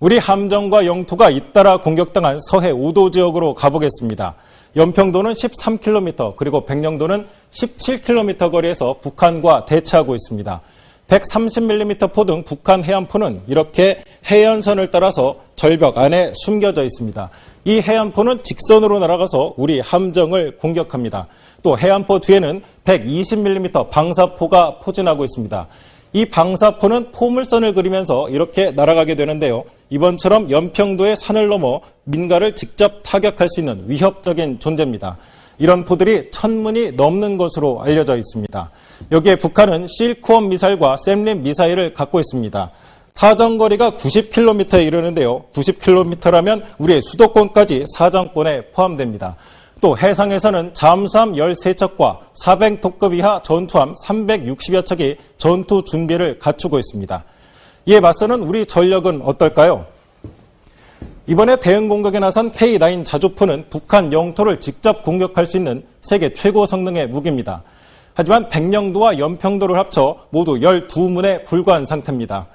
우리 함정과 영토가 잇따라 공격당한 서해 5도 지역으로 가보겠습니다. 연평도는 13km, 그리고 백령도는 17km 거리에서 북한과 대치하고 있습니다. 130mm 포 등 북한 해안포는 이렇게 해연선을 따라서 절벽 안에 숨겨져 있습니다. 이 해안포는 직선으로 날아가서 우리 함정을 공격합니다. 또 해안포 뒤에는 120mm 방사포가 포진하고 있습니다. 이 방사포는 포물선을 그리면서 이렇게 날아가게 되는데요. 이번처럼 연평도의 산을 넘어 민가를 직접 타격할 수 있는 위협적인 존재입니다. 이런 포들이 1000문이 넘는 것으로 알려져 있습니다. 여기에 북한은 실크원 미사일과 샘립 미사일을 갖고 있습니다. 사정거리가 90km에 이르는데요. 90km라면 우리의 수도권까지 사정권에 포함됩니다. 또 해상에서는 잠수함 13척과 400톤급 이하 전투함 360여 척이 전투 준비를 갖추고 있습니다. 이에 맞서는 우리 전력은 어떨까요? 이번에 대응 공격에 나선 K9 자주포는 북한 영토를 직접 공격할 수 있는 세계 최고 성능의 무기입니다. 하지만 백령도와 연평도를 합쳐 모두 12문에 불과한 상태입니다.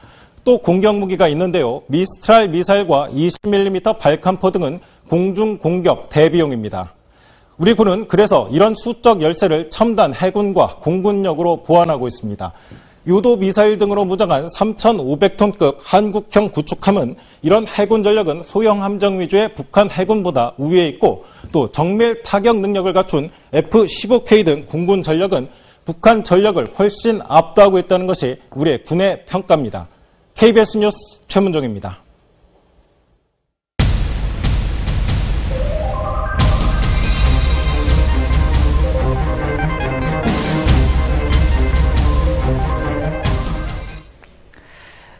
또 공격 무기가 있는데요. 미스트랄 미사일과 20mm 발칸포 등은 공중 공격 대비용입니다. 우리 군은 그래서 이런 수적 열세를 첨단 해군과 공군력으로 보완하고 있습니다. 유도 미사일 등으로 무장한 3,500톤급 한국형 구축함은 이런 해군 전력은 소형 함정 위주의 북한 해군보다 우위에 있고, 또 정밀 타격 능력을 갖춘 F-15K 등 군군 전력은 북한 전력을 훨씬 압도하고 있다는 것이 우리의 군의 평가입니다. KBS 뉴스 최문정입니다.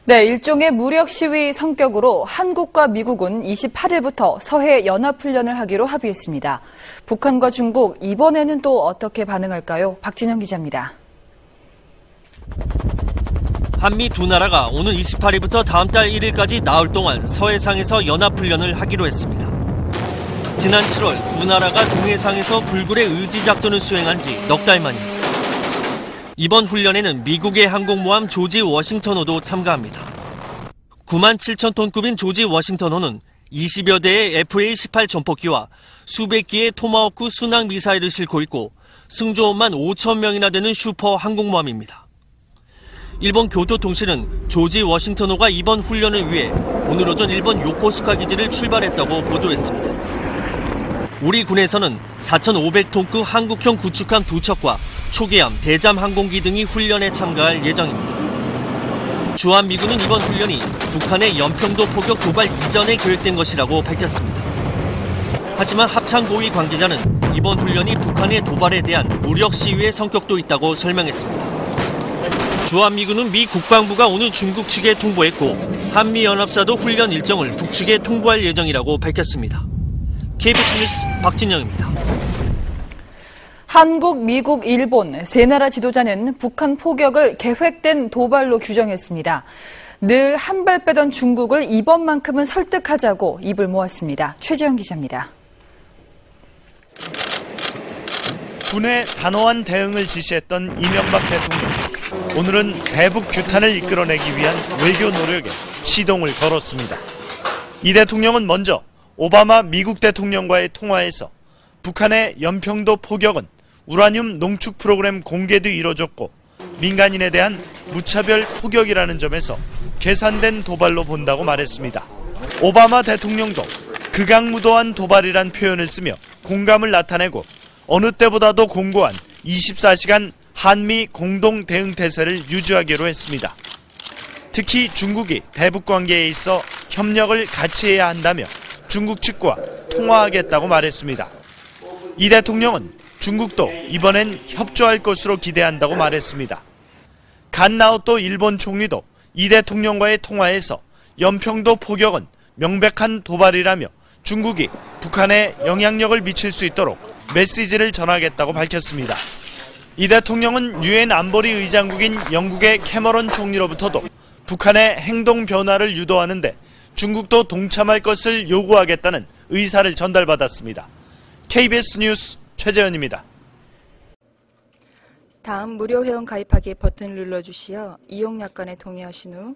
네, 일종의 무력 시위 성격으로 한국과 미국은 28일부터 서해 연합훈련을 하기로 합의했습니다. 북한과 중국, 이번에는 또 어떻게 반응할까요? 박진영 기자입니다. 한미 두 나라가 오는 28일부터 다음 달 1일까지 나흘 동안 서해상에서 연합훈련을 하기로 했습니다. 지난 7월 두 나라가 동해상에서 불굴의 의지작전을 수행한 지 넉 달 만입니다. 이번 훈련에는 미국의 항공모함 조지 워싱턴호도 참가합니다. 97,000톤급인 조지 워싱턴호는 20여 대의 FA-18 전폭기와 수백 기의 토마호크 순항 미사일을 싣고 있고 승조원만 5,000명이나 되는 슈퍼 항공모함입니다. 일본 교토통신은 조지 워싱턴호가 이번 훈련을 위해 오늘 오전 일본 요코스카 기지를 출발했다고 보도했습니다. 우리 군에서는 4,500톤급 한국형 구축함 2척과 초계함, 대잠 항공기 등이 훈련에 참가할 예정입니다. 주한미군은 이번 훈련이 북한의 연평도 포격 도발 이전에 계획된 것이라고 밝혔습니다. 하지만 합창고위 관계자는 이번 훈련이 북한의 도발에 대한 무력 시위의 성격도 있다고 설명했습니다. 주한미군은 미 국방부가 오늘 중국 측에 통보했고 한미연합사도 훈련 일정을 북측에 통보할 예정이라고 밝혔습니다. KBS 뉴스 박진영입니다. 한국, 미국, 일본 세 나라 지도자는 북한 포격을 계획된 도발로 규정했습니다. 늘 한 발 빼던 중국을 이번만큼은 설득하자고 입을 모았습니다. 최재형 기자입니다. 군의 단호한 대응을 지시했던 이명박 대통령. 오늘은 대북 규탄을 이끌어내기 위한 외교 노력에 시동을 걸었습니다. 이 대통령은 먼저 오바마 미국 대통령과의 통화에서 북한의 연평도 포격은 우라늄 농축 프로그램 공개도 이뤄졌고 민간인에 대한 무차별 포격이라는 점에서 계산된 도발로 본다고 말했습니다. 오바마 대통령도 극악무도한 도발이란 표현을 쓰며 공감을 나타내고 어느 때보다도 공고한 24시간 한미 공동 대응 태세를 유지하기로 했습니다. 특히 중국이 대북 관계에 있어 협력을 같이 해야 한다며 중국 측과 통화하겠다고 말했습니다. 이 대통령은 중국도 이번엔 협조할 것으로 기대한다고 말했습니다. 간나오토 일본 총리도 이 대통령과의 통화에서 연평도 포격은 명백한 도발이라며 중국이 북한에 영향력을 미칠 수 있도록 메시지를 전하겠다고 밝혔습니다. 이 대통령은 유엔 안보리 의장국인 영국의 캐머런 총리로부터도 북한의 행동 변화를 유도하는데 중국도 동참할 것을 요구하겠다는 의사를 전달받았습니다. KBS 뉴스 최재현입니다. 다음 무료 회원 가입하기 버튼을 눌러주시어 이용 약관에 동의하신 후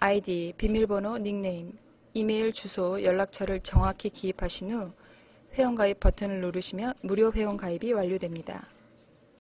아이디, 비밀번호, 닉네임, 이메일 주소, 연락처를 정확히 기입하신 후 회원가입 버튼을 누르시면 무료 회원가입이 완료됩니다.